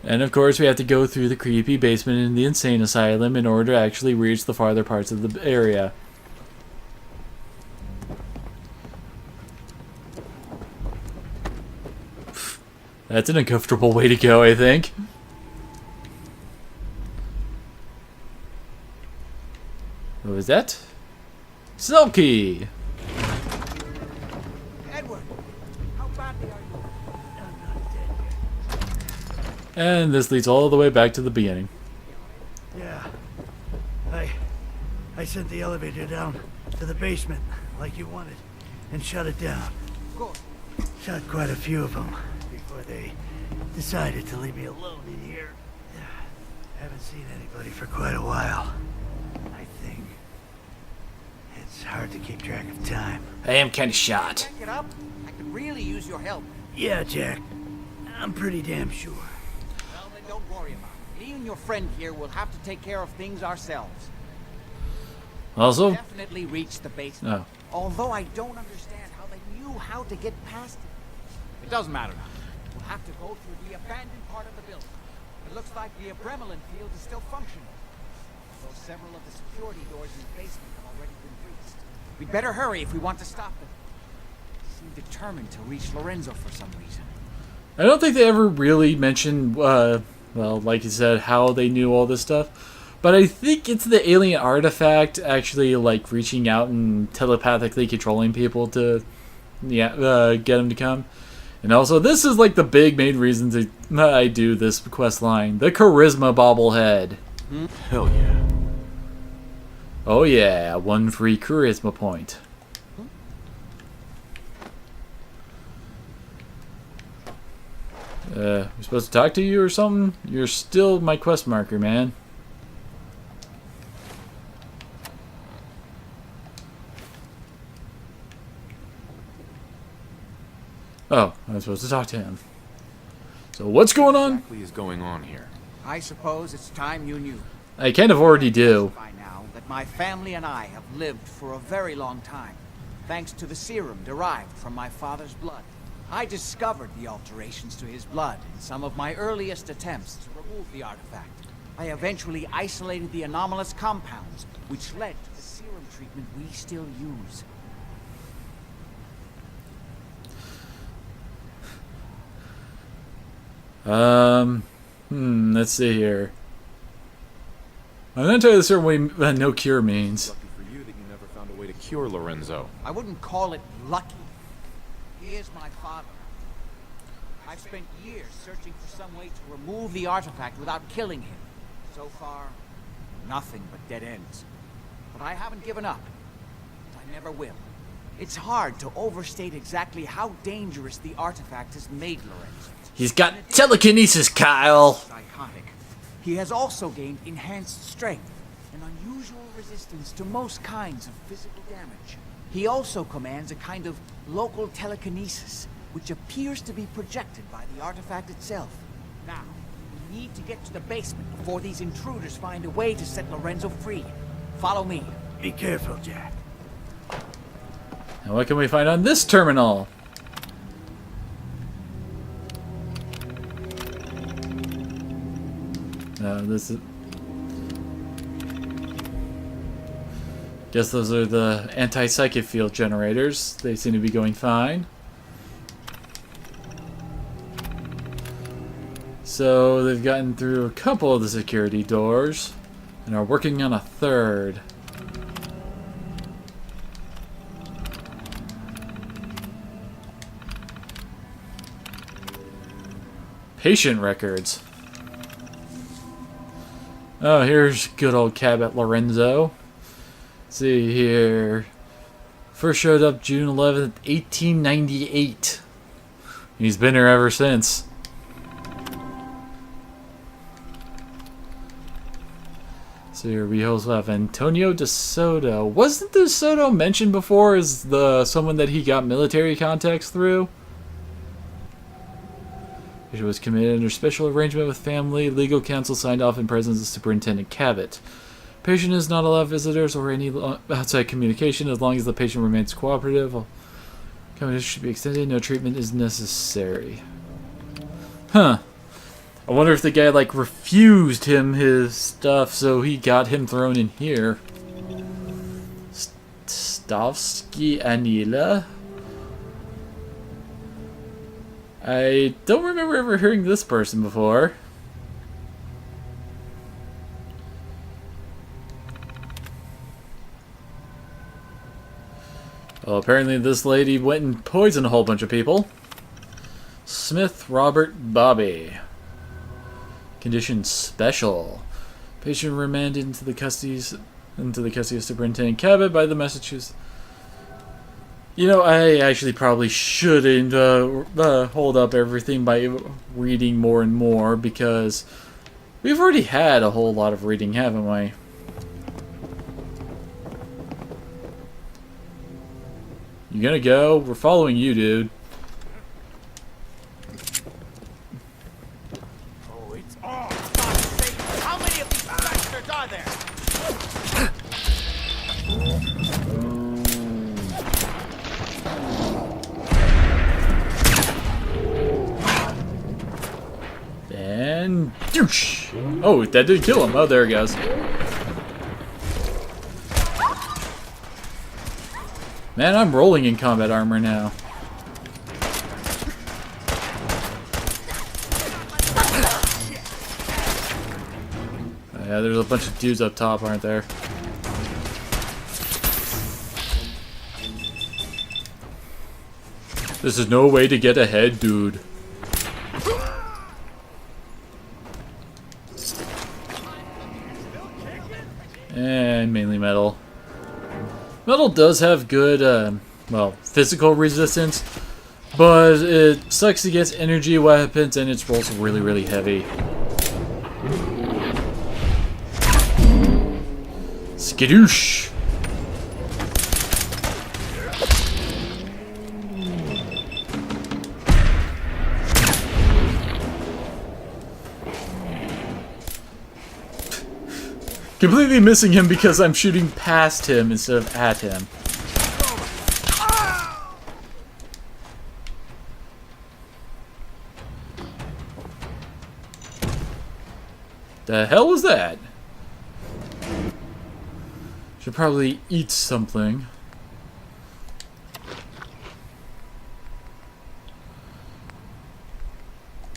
And of course we have to go through the creepy basement in the insane asylum in order to actually reach the farther parts of the area. That's an uncomfortable way to go, I think. What was that? Selkie! Edward, how badly are you? I'm not dead yet. And this leads all the way back to the beginning. Yeah. I sent the elevator down to the basement like you wanted and shut it down. Good. Shot quite a few of them before they decided to leave me alone in here. Haven't seen anybody for quite a while. I think it's hard to keep track of time. I am kind of shot. Get up. I could really use your help. Yeah, Jack. I'm pretty damn sure. Well, then don't worry about it. Me and your friend here will have to take care of things ourselves. Also, Definitely reach the basement. oh, Although I don't understand how they knew how to get past it. It doesn't matter now. We'll have to go through the abandoned part of the building. It looks like the Abremelin field is still functional. Though several of the security doors in the basement have already been breached. We'd better hurry if we want to stop them. They seem determined to reach Lorenzo for some reason. I don't think they ever really mentioned, well, like you said, how they knew all this stuff. But I think it's the alien artifact actually, like, reaching out and telepathically controlling people to, get them to come. And also, this is, like, the big main reason I do this quest line. The Charisma Bobblehead. Hell yeah. Oh yeah, one free Charisma point. I'm supposed to talk to you or something? You're still my quest marker, man. Oh, I'm supposed to talk to him. So what's going on? What exactly is going on here? I suppose it's time you knew I kind of already do. by now that my family and I have lived for a very long time, thanks to the serum derived from my father's blood. I discovered the alterations to his blood in some of my earliest attempts to remove the artifact. I eventually isolated the anomalous compounds, which led to the serum treatment we still use. Let's see here. I'm not entirely certain what no cure means. Lucky for you that you never found a way to cure Lorenzo. I wouldn't call it lucky. He is my father. I've spent years searching for some way to remove the artifact without killing him. So far, nothing but dead ends. But I haven't given up. And I never will. It's hard to overstate exactly how dangerous the artifact has made Lorenzo. He's got telekinesis, Kyle. Psychotic. He has also gained enhanced strength and unusual resistance to most kinds of physical damage. He also commands a kind of local telekinesis, which appears to be projected by the artifact itself. Now, we need to get to the basement before these intruders find a way to set Lorenzo free. Follow me. Be careful, Jack. And what can we find on this terminal? This is... Guess those are the anti-psychic field generators. They seem to be going fine. So they've gotten through a couple of the security doors and are working on a third. Patient records. Oh, here's good old Cabot Lorenzo. Let's see here. First showed up June 11th, 1898. He's been here ever since. So here we also have Antonio De Soto. Wasn't De Soto mentioned before as someone that he got military contacts through? It was committed under special arrangement with family. Legal counsel signed off in presence of Superintendent Cabot. Patient is not allowed visitors or any outside communication as long as the patient remains cooperative. Communication should be extended. No treatment is necessary. Huh. I wonder if the guy refused him his stuff, so he got him thrown in here. Stavsky Anila. I don't remember ever hearing this person before. Well, apparently this lady went and poisoned a whole bunch of people. Smith Robert Bobby. Condition special. Patient remanded into the custody of Superintendent Cabot by the Massachusetts. You know, I actually probably shouldn't hold up everything by reading more and more because we've already had a whole lot of reading, haven't we? You gonna go? We're following you, dude. Oh, it's all. God's sake, how many of these bastards are there? And douche! Oh, that did kill him. Oh, there he goes. Man, I'm rolling in combat armor now. Oh, yeah, there's a bunch of dudes up top, aren't there? This is no way to get ahead, dude. And mainly metal. Metal does have good, well, physical resistance. But it sucks against energy weapons and its rolls really, really heavy. Skadoosh! Completely missing him because I'm shooting past him instead of at him. The hell was that? Should probably eat something.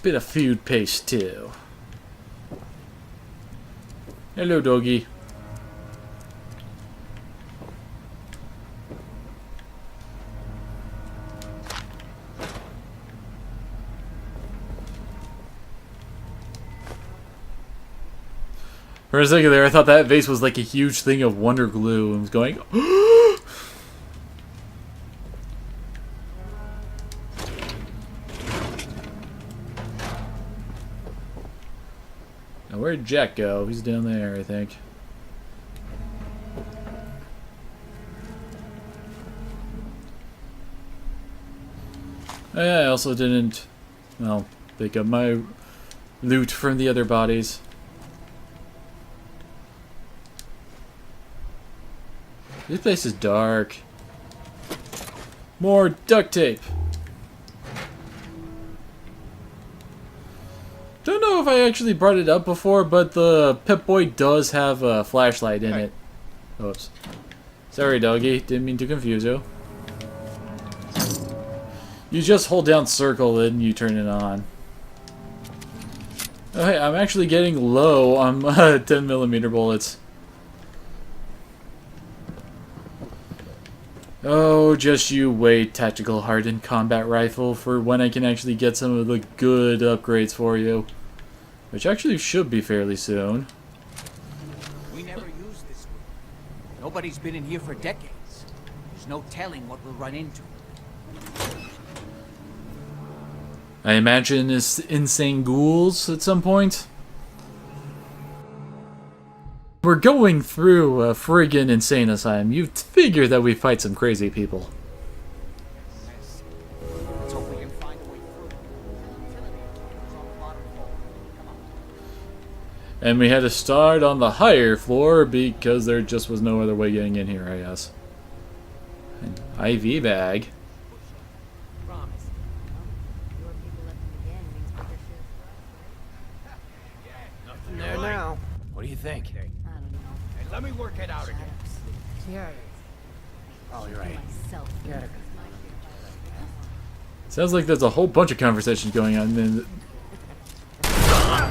Bit of food paste too. Hello, doggy. For a second there, I thought that vase was like a huge thing of Wonder Glue and was going. Now, where'd Jack go? He's down there, I think. Oh, yeah, I also didn't, well, pick up my loot from the other bodies. This place is dark. More duct tape. Don't know if I actually brought it up before, but the Pip-Boy does have a flashlight in it. Oops. Sorry, doggy. Didn't mean to confuse you. You just hold down circle and you turn it on. Oh, hey, I'm actually getting low on 10mm bullets. Oh, just you wait, tactical hardened combat rifle, for when I can actually get some of the good upgrades for you. Which actually should be fairly soon. We never use this room. Nobody's been in here for decades. There's no telling what we'll run into. I imagine it's insane ghouls at some point. We're going through a friggin' insane asylum. You'd figure that we fight some crazy people. Let's hope we can find a way through. It's on the bottom floor. Come on. And we had to start on the higher floor because there just was no other way getting in here, I guess. An IV bag. Promise. Your people left in the gang means bigger shit. Nothing there now. What do you think? I don't know. Hey, let me work it out again. Here. Oh, you're right. Myself. Get it. Sounds like there's a whole bunch of conversations going on. And I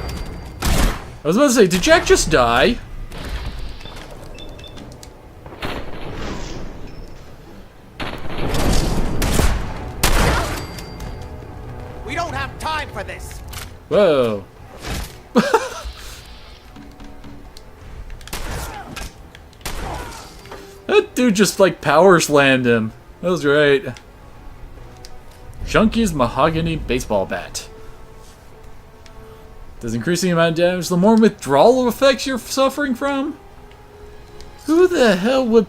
was about to say, did Jack just die? We don't have time for this. Whoa. That dude just like power slammed him. That was right. Chunky's mahogany baseball bat. Does increasing amount of damage the more withdrawal effects you're suffering from? Who the hell would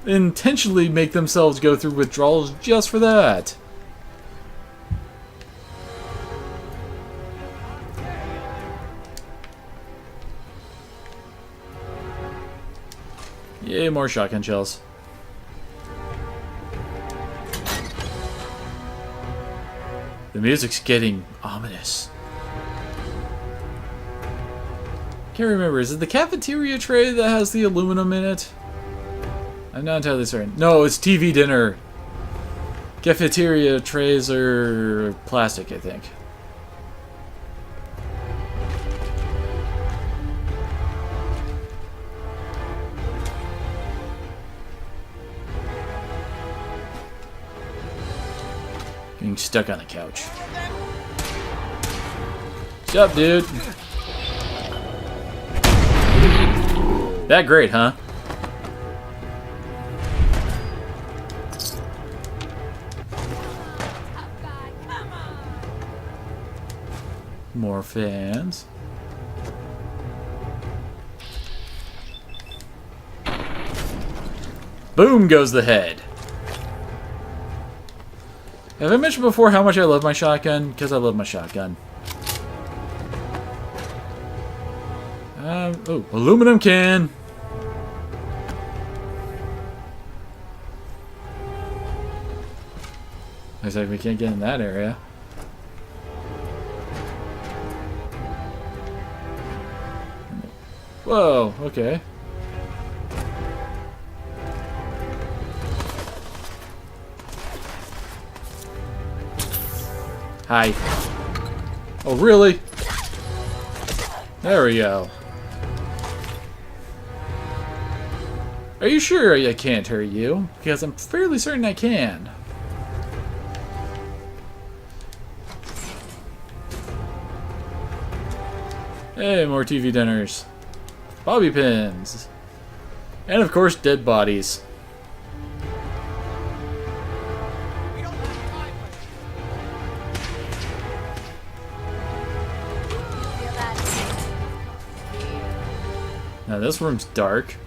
intentionally make themselves go through withdrawals just for that? Yay, more shotgun shells. The music's getting ominous. Can't remember, is it the cafeteria tray that has the aluminum in it? I'm not entirely certain. No, it's TV dinner. Cafeteria trays are plastic, I think. Getting stuck on the couch. What's up, dude? That great, huh? More fans. Boom goes the head. Have I mentioned before how much I love my shotgun? Because I love my shotgun. Oh, aluminum can. Looks like we can't get in that area. Whoa, okay. Hi. Oh, really? There we go. Are you sure I can't hurt you? Because I'm fairly certain I can. Hey, more TV dinners. Bobby pins. And of course, dead bodies. We don't have time for Feel that? Now this room's dark.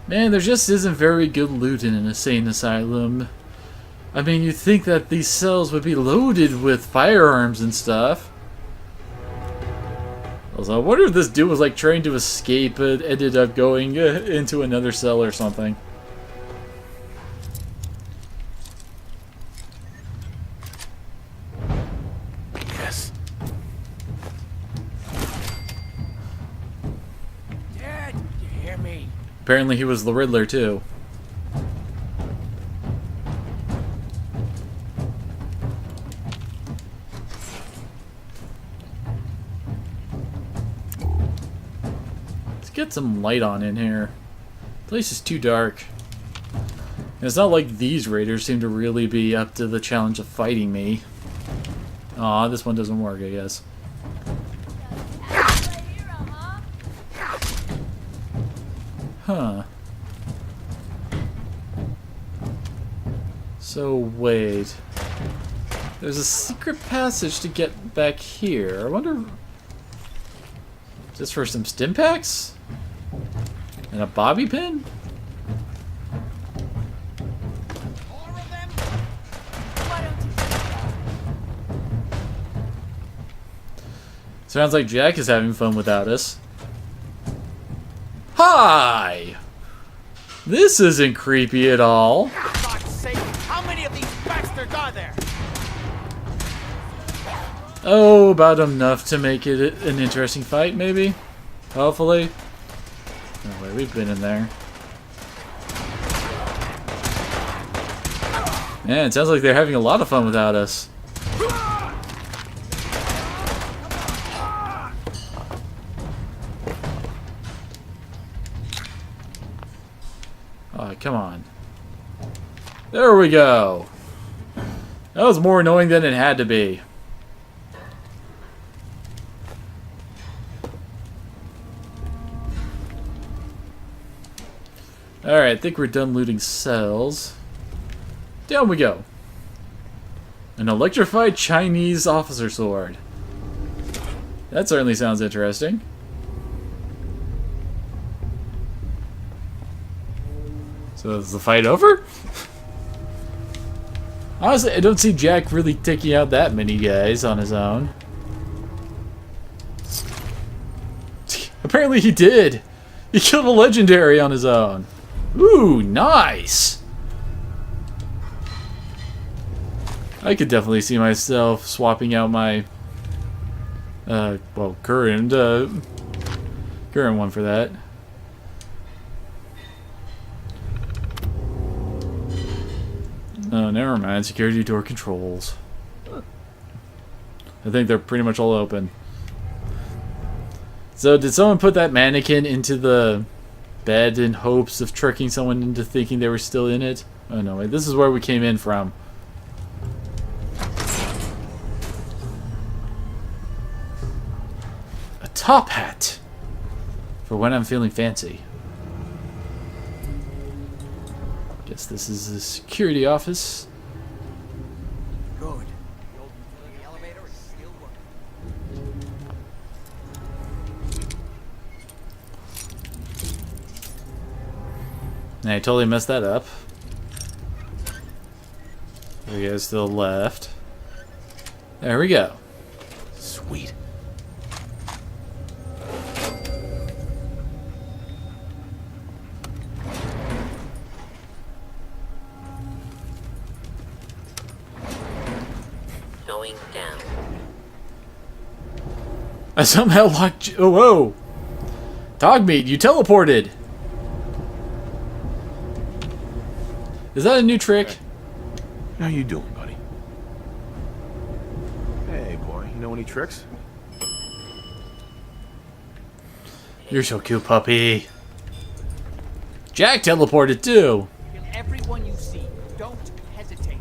Man, there just isn't very good loot in an insane asylum. I mean, you'd think that these cells would be loaded with firearms and stuff. Also, I wonder if this dude was like trying to escape and ended up going into another cell or something. Yes. Dad, you hear me? Apparently he was the Riddler too. Let's get some light on in here. The place is too dark. And it's not like these raiders seem to really be up to the challenge of fighting me. Aw, this one doesn't work, I guess. Huh. So, wait. There's a secret passage to get back here. I wonder... Is this for some stim packs? And a bobby pin? More of them? Why don't you Sounds like Jack is having fun without us. Hi! This isn't creepy at all. For God's sake, how many of these bastards are there? Oh, about enough to make it an interesting fight, maybe? Hopefully. Oh, wait, we've been in there. Man, it sounds like they're having a lot of fun without us. Oh, come on. There we go. That was more annoying than it had to be. Alright, I think we're done looting cells. Down we go. An electrified Chinese officer sword. That certainly sounds interesting. So is the fight over? Honestly, I don't see Jack really taking out that many guys on his own. Apparently he did. He killed a legendary on his own. Ooh, nice! I could definitely see myself swapping out my, well, current one for that. Oh, never mind. Security door controls. I think they're pretty much all open. So, did someone put that mannequin into the bed in hopes of tricking someone into thinking they were still in it? Oh no, wait, this is where we came in from. A top hat! For when I'm feeling fancy. Guess this is the security office. Good. The old utility elevator is still working. And I totally messed that up. There goes to the left. There we go. Sweet. Going down. I somehow locked. Oh, whoa! Dogmeat, you teleported! Is that a new trick? How you doing, buddy? Hey, boy. You know any tricks? You're so cute, puppy. Jack teleported too! Kill everyone you see. Don't hesitate.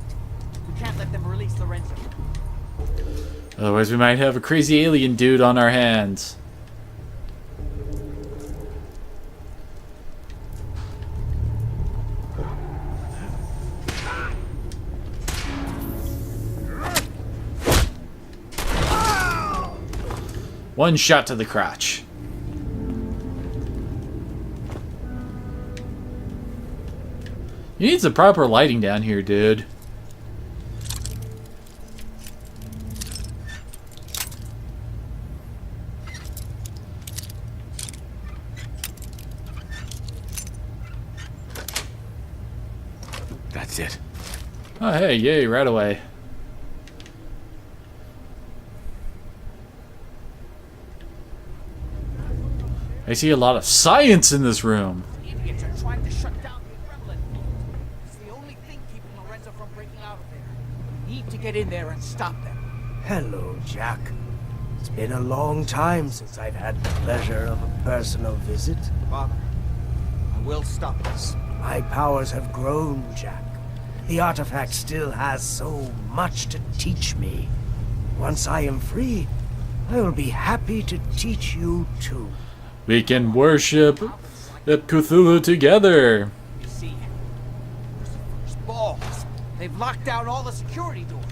We can't let them release Lorenzo. Otherwise, we might have a crazy alien dude on our hands. One shot to the crotch. You need some proper lighting down here, dude. That's it. Oh, hey, yay, right away. I see a lot of science in this room. Idiots are trying to shut down the Gremlin. It's the only thing keeping Lorenzo from breaking out of there. We need to get in there and stop them. Hello, Jack. It's been a long time since I've had the pleasure of a personal visit. Father, I will stop this. My powers have grown, Jack. The artifact still has so much to teach me. Once I am free, I will be happy to teach you too. We can worship Cthulhu together. You see, Lucifer's balls. They've locked down all the security doors.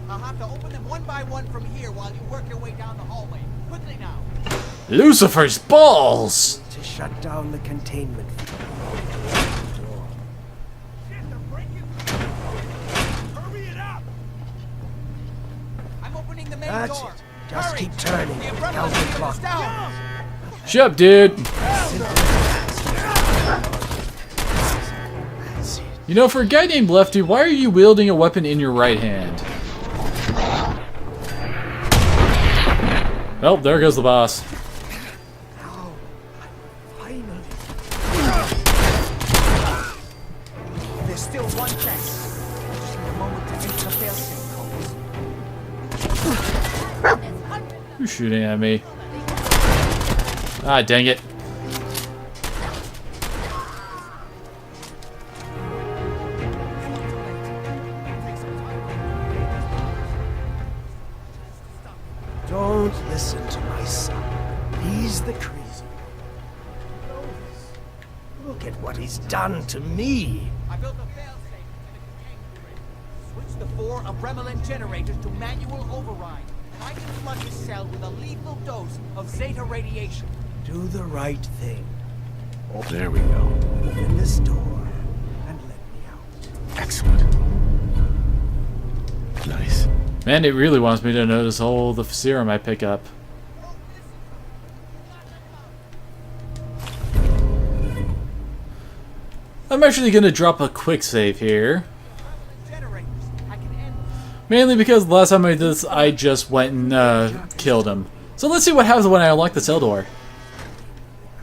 I'll have to open them one by one from here while you work your way down the hallway. Quickly now. Lucifer's balls! To shut down the containment field. I'm opening the main That's door. it. Just Hurry. keep turning. The umbrella Count the field clock. is down. Shut up, dude. You know, for a guy named Lefty, why are you wielding a weapon in your right hand? Oh, there goes the boss. Oh, finally. There's still one chance. Just need a moment to enter the failsafe codes. You're shooting at me. Ah, dang it. Don't listen to my son. He's the crazy one. Look at what he's done to me. I built a failsafe in a containment ring. Switch the 4 Abremelin generators to manual override, and I can flood this cell with a lethal dose of Zeta radiation. Do the right thing. Oh, there we go. Open this door and let me out. Excellent. Nice. Man, it really wants me to notice all the serum I pick up. I'm actually going to drop a quick save here. Generators. I can end Mainly because the last time I did this, I just went and killed him. So let's see what happens when I unlock the cell door.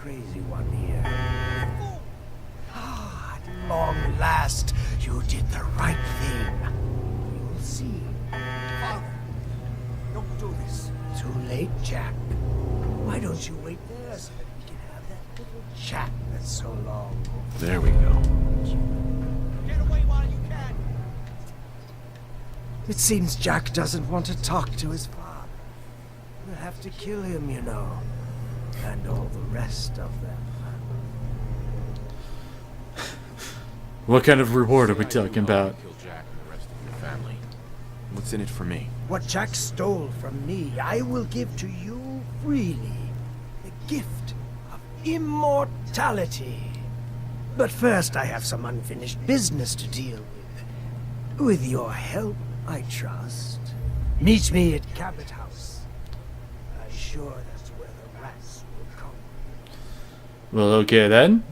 Crazy one here. Ah, at long last, you did the right thing. You'll see. Father, don't do this. Too late, Jack. Why don't you wait there so that we can have that little chat that's so long? There we go. Get away while you can. It seems Jack doesn't want to talk to his father. We'll have to kill him, you know. And all the rest of them. What kind of reward are we talking about? Kill Jack and the rest of your family. What's in it for me? What Jack stole from me, I will give to you freely. The gift of immortality. But first, I have some unfinished business to deal with. With your help, I trust. Meet me at Cabot House. I'm sure that's where the rats will come. Well, okay then.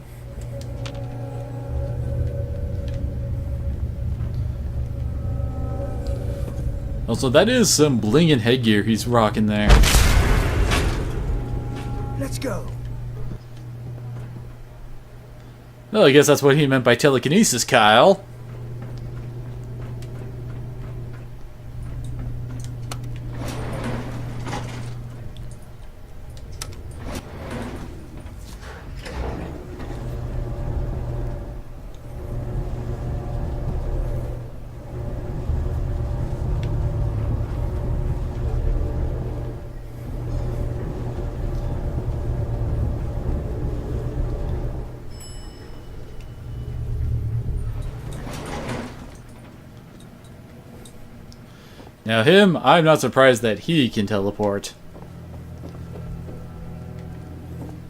Also, that is some blingin' headgear he's rocking there. Let's go. Well, I guess that's what he meant by telekinesis, Kyle. Now him, I'm not surprised that he can teleport.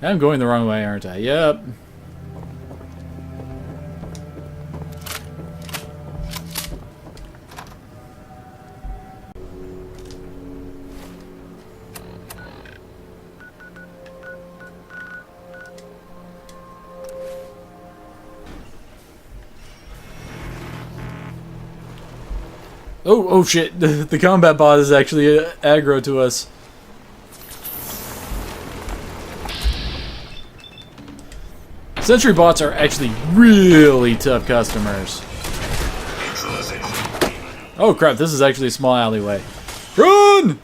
I'm going the wrong way, aren't I? Yep. Oh shit, the combat bot is actually aggro to us. Sentry bots are actually really tough customers. Oh crap, this is actually a small alleyway. Run!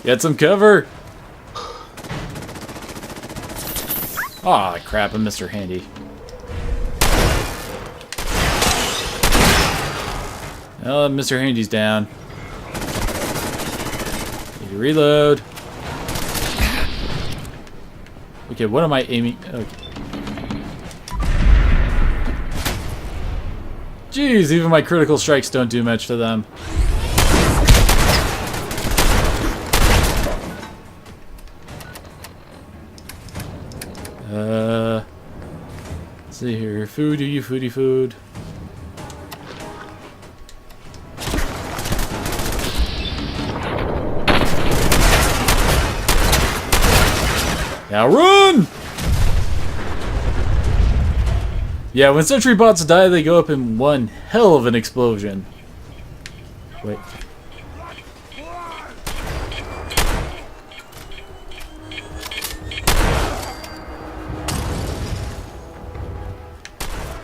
Get some cover! Aw, crap, I'm Mr. Handy. Oh, Mr. Handy's down. Need to reload. Okay, what am I aiming? Okay. Jeez, even my critical strikes don't do much to them. Let's see here. Food, you foodie food. Now run! Yeah, when sentry bots die, they go up in one hell of an explosion. Wait.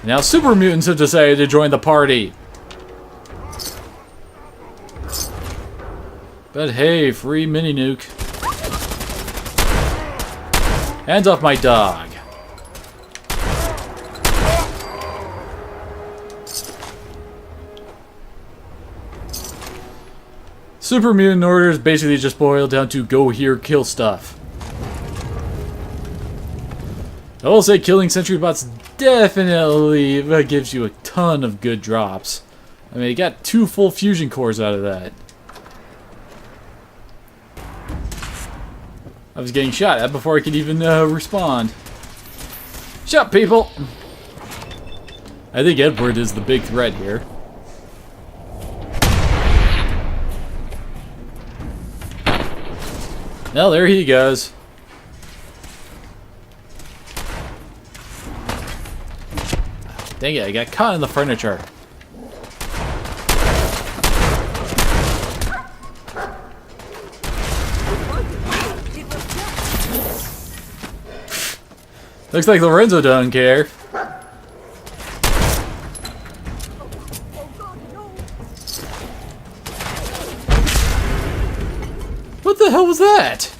Now super mutants have decided to join the party. But hey, free mini nuke. Hands off my dog. Super mutant orders basically just boil down to go here, kill stuff. I will say killing sentry bots definitely gives you a ton of good drops. I mean, you got 2 full fusion cores out of that. I was getting shot at before I could even respond. Shut up, people! I think Edward is the big threat here. Well, there he goes. Dang it, I got caught in the furniture. Looks like Lorenzo doesn't care. What the hell was that?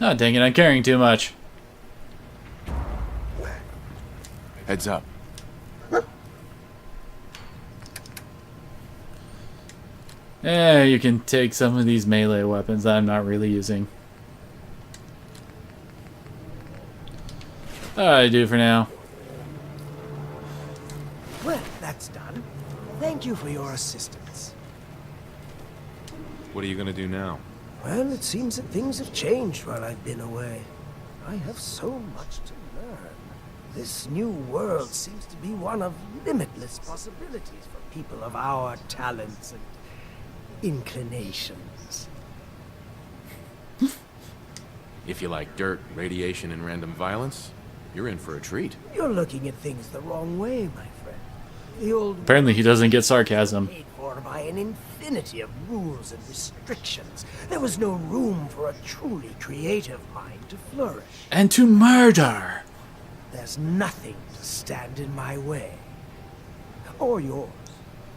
Oh, dang it, I'm carrying too much. Heads up. You can take some of these melee weapons that I'm not really using. I do for now. Well, that's done. Thank you for your assistance. What are you gonna do now? Well, it seems that things have changed while I've been away. I have so much to learn. This new world seems to be one of limitless possibilities for people of our talents and inclinations. If you like dirt, radiation, and random violence, you're in for a treat. You're looking at things the wrong way, my friend. The old Apparently he doesn't get sarcasm. paid for by an infinity of rules and restrictions. There was no room for a truly creative mind to flourish. And to murder! There's nothing to stand in my way. Or yours.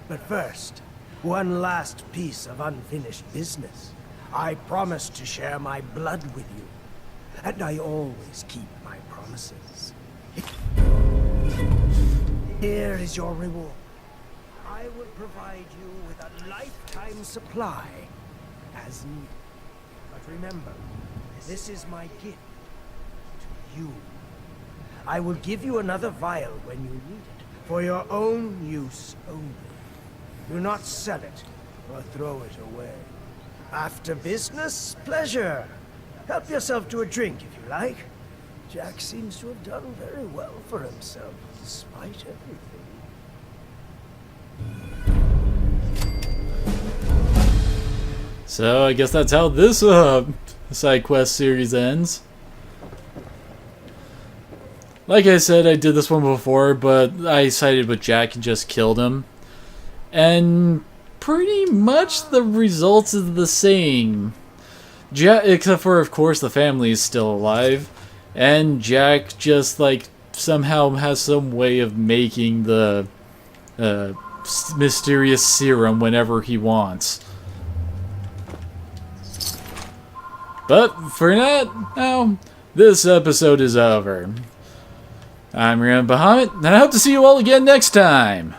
But first, one last piece of unfinished business. I promised to share my blood with you. And I always keep my promises. Here is your reward. I will provide you with a lifetime supply as needed. But remember, this is my gift to you. I will give you another vial when you need it, for your own use only. Do not sell it or throw it away. After business, pleasure. Help yourself to a drink if you like. Jack seems to have done very well for himself, despite everything. So I guess that's how this side quest series ends. Like I said, I did this one before, but I sided with Jack and just killed him. And pretty much the results is the same. Except for, of course, the family is still alive. And Jack just, like, somehow has some way of making the mysterious serum whenever he wants. But for now, this episode is over. I'm Ram Bahamut, and I hope to see you all again next time.